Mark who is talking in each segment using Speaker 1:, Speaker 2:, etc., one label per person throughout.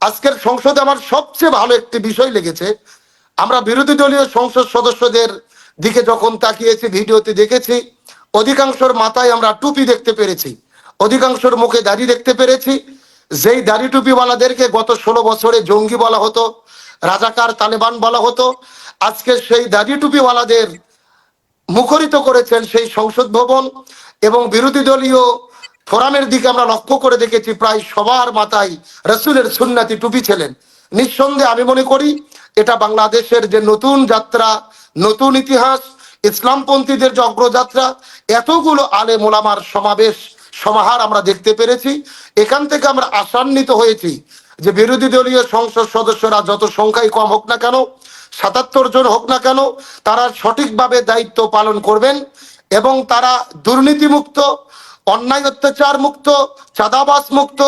Speaker 1: আজকের সংসদে আমার সবচেয়ে ভালো একটি বিষয় লেগেছে, আমরা বিরোধী দলীয় সংসদ সদস্যদের দিকে যখন তাকিয়েছি, ভিডিওতে দেখেছি, অধিকাংশর মাথায় আমরা টুপি দেখতে পেরেছি, অধিকাংশর মুখে দাড়ি দেখতে পেরেছি। যেই দাড়ি টুপিওয়ালাদেরকে গত 16 বছরে জঙ্গি বলা হতো, রাজাকার, তালেবান বলা হতো, আজকে সেই দাড়ি টুপিওয়ালাদের মুখরিত করেছেন সেই সংসদ ভবন। এবং বিরোধী দলীয় ফোরামের দিকে আমরা লক্ষ্য করে দেখেছি, প্রায় সবার মাথায় রসুলের সুন্নাতি টুপি ছিলেন। নিঃসন্দেহে আমি মনে করি এটা বাংলাদেশের যে নতুন যাত্রা, নতুন ইতিহাস, ইসলামপন্থীদের যে অগ্রযাত্রা, এতগুলো আলেম ওলামার সমাবেশ সমাহার আমরা দেখতে পেরেছি। এখান থেকে আমরা আশান্বিত হয়েছি যে বিরোধী দলীয় সংসদ সদস্যরা যত সংখ্যাই কম হোক না কেন, 77 জন হোক না কেন, তারা সঠিকভাবে দায়িত্ব পালন করবেন এবং তারা দুর্নীতিমুক্ত, অন্যায় অত্যাচার মুক্ত, চাঁদাবাজ মুক্ত,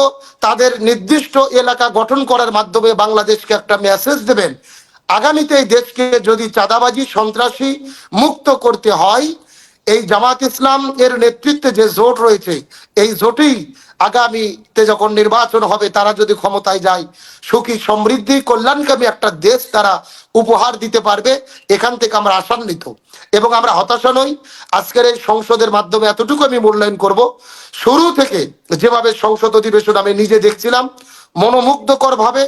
Speaker 1: তাদের নির্দিষ্ট এলাকা গঠন করার মাধ্যমে বাংলাদেশকে একটা মেসেজ দেবেন। আগামীতে এই দেশকে যদি চাঁদাবাজি, সন্ত্রাসী মুক্ত করতে হয়, এই জামাত ইসলাম এর নেতৃত্বে যে জোট রয়েছে, এই জোটেই আগামীতে যখন নির্বাচন হবে, তারা যদি ক্ষমতায় যায়, সুখী, সমৃদ্ধি, কল্যাণকামী একটা দেশ তারা উপহার দিতে পারবে। এখান থেকে আমরা আশান্বিত এবং আমরা হতাশা নই। আজকের এই সংসদের মাধ্যমে এতটুকু আমি মূল্যায়ন করব, শুরু থেকে যেভাবে সংসদ অধিবেশন আমি নিজে দেখছিলাম, মনোমুগ্ধকর ভাবে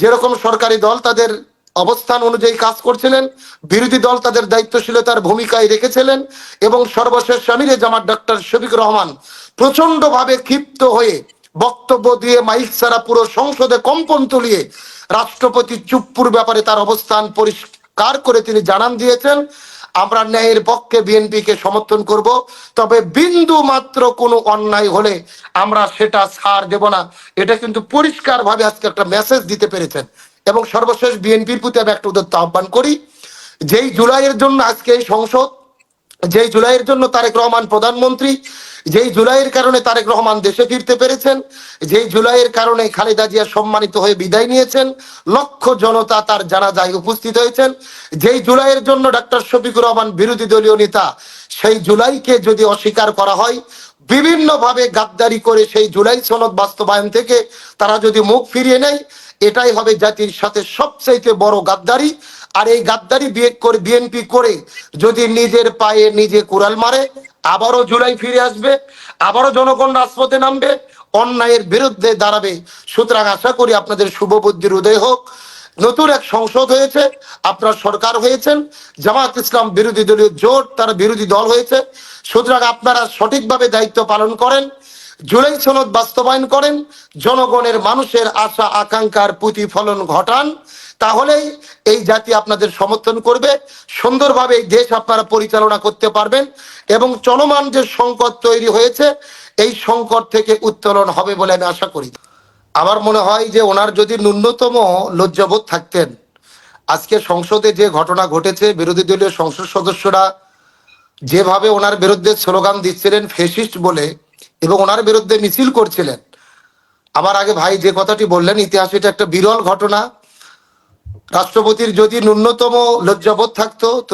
Speaker 1: যেরকম সরকারি দল তাদের অবস্থান অনুযায়ী কাজ করছিলেন, বিরোধী দল তাদের দায়িত্বশীলতার ভূমিকায় রেখেছিলেন এবং সর্বশেষ আমিরে জামাত ডক্টর শফিকুর রহমান প্রচন্ড ভাবে ক্ষিপ্ত হয়ে বক্তব্য দিয়ে মাইক ছাড়া পুরো সংসদে কম্পন তুলিয়ে রাষ্ট্রপতি চুপ্পুর ব্যাপারে তার অবস্থান পরিষ্কার করে তিনি জানান দিয়েছেন, আমরা ন্যায়ের পক্ষে বিএনপিকে সমর্থন করব, তবে বিন্দু মাত্র কোনো অন্যায় হলে আমরা সেটা ছাড় দেব না। এটা কিন্তু পরিষ্কার ভাবে আজকে একটা মেসেজ দিতে পেরেছেন। এবং সর্বশেষ বিএনপির প্রতি আমি একটা উদ্যত আহ্বান করি, যেই জুলাইয়ের জন্য আজকে এই সংসদ, যেই জুলাইয়ের জন্য তারেক রহমান প্রধানমন্ত্রী, যেই জুলাইয়ের কারণে তারেক রহমান দেশে ফিরতে পেরেছেন, যেই জুলাইয়ের কারণে খালেদা জিয়া সম্মানিত হয়ে বিদায় নিয়েছেন, লক্ষ জনতা তার জানাজায় উপস্থিত হয়েছেন, যেই জুলাইয়ের জন্য ডক্টর শফিকুর রহমান বিরোধী দলীয় নেতা, সেই জুলাইকে যদি অস্বীকার করা হয়, বিভিন্নভাবে গাদ্দারি করে সেই জুলাই সনদ বাস্তবায়ন থেকে তারা যদি মুখ ফিরিয়ে নেয়, এটাই হবে জাতির সাথে সবচাইতে বড় গাদ্দারি। আর এই গাদ্দারি বিএনপি করে যদি নিজের পায়ে নিজে কুড়াল মারে, আবারও জুলাই ফিরে আসবে, আবারও জনগণ রাজপথে নামবে, অন্যায়ের বিরুদ্ধে দাঁড়াবে। সুতরাং আশা করি আপনাদের শুভ বুদ্ধির উদয় হোক। নতুন এক সংসদ হয়েছে, আপনার সরকার হয়েছেন, জামাত ইসলাম বিরোধী দলীয় জোট তারা বিরোধী দল হয়েছে। সুতরাং আপনারা সঠিকভাবে দায়িত্ব পালন করেন, জুলাই সনদ বাস্তবায়ন করেন, জনগণের মানুষের আশা আকাঙ্ক্ষার প্রতিফলন ঘটান, তাহলেই এই জাতি আপনাদের সমর্থন করবে, সুন্দরভাবে এই দেশ আপনারা পরিচালনা করতে পারবেন এবং চলমান যে সংকট তৈরি হয়েছে, এই সংকট থেকে উত্তোলন হবে বলে আমি আশা করি। আমার মনে হয় যে ওনার যদি ন্যূনতম লজ্জাবোধ থাকতেন, আজকে সংসদে যে ঘটনা ঘটেছে, বিরোধী দলীয় সংসদ সদস্যরা যেভাবে ওনার বিরুদ্ধে স্লোগান দিচ্ছিলেন ফেসিস্ট বলে এবং ওনার বিরুদ্ধে মিছিল করছিলেন, আমার আগে ভাই যে কথাটি বললেন, ইতিহাসে এটা একটা বিরল ঘটনা। রাষ্ট্রপতির যদি ন্যূনতম লজ্জাবোধ থাকতো, তো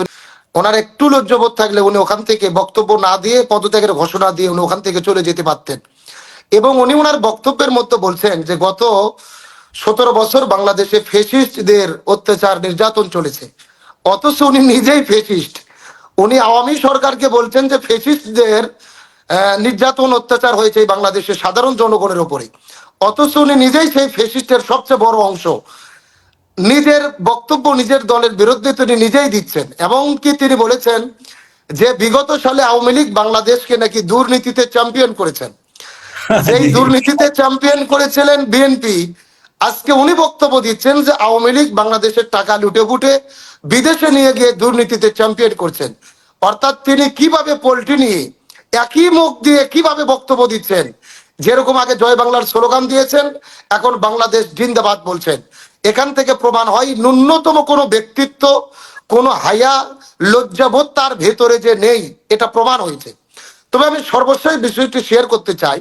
Speaker 1: ওনার একটু লজ্জাবোধ থাকলে উনি ওখান থেকে বক্তব্য না দিয়ে পদত্যাগের ঘোষণা দিয়ে উনি ওখান থেকে চলে যেতে পারতেন। এবং উনি ওনার বক্তব্যের মধ্যে বলছেন যে গত 17 বছর বাংলাদেশে ফেসিস্টদের অত্যাচার নির্যাতন চলেছে, অথচ উনি নিজেই ফেসিস্ট। উনি আওয়ামী সরকারকে বলছেন যে ফেসিস্টদের নির্যাতন অত্যাচার হয়েছে বাংলাদেশের সাধারণ জনগণের উপরে, অথচ উনি নিজেই সেই ফেসিস্টের সবচেয়ে বড় অংশ। নিজের বক্তব্য নিজের দলের বিরুদ্ধে তিনি নিজেই দিচ্ছেন। এমনকি তিনি বলেছেন যে বিগত সালে আওয়ামী লীগ বাংলাদেশকে নাকি দুর্নীতিতে চ্যাম্পিয়ন করেছেন, যেই দুর্নীতিতে চ্যাম্পিয়ন করেছিলেন বিএনপি, আজকে উনি বক্তব্য দিচ্ছেন যে আওয়ামী লীগ বাংলাদেশের টাকা লুটে ফুটে বিদেশে নিয়ে গিয়ে দুর্নীতিতে চ্যাম্পিয়ন করছেন। অর্থাৎ তিনি কিভাবে পোল্ট্রি নিয়ে একই মুখ দিয়ে কিভাবে বক্তব্য দিচ্ছেন, যেরকম আগে জয় বাংলার স্লোগান দিয়েছেন, এখন বাংলাদেশ জিন্দাবাদ বলছেন। এখান থেকে প্রমাণ হয় ন্যূনতম কোনো ব্যক্তিত্ব, কোনো হায়া, লজ্জাবোধ তার ভেতরে যে নেই, এটা প্রমাণ হয়েছে। তবে আমি সর্বশেষ বিষয়টি শেয়ার করতে চাই।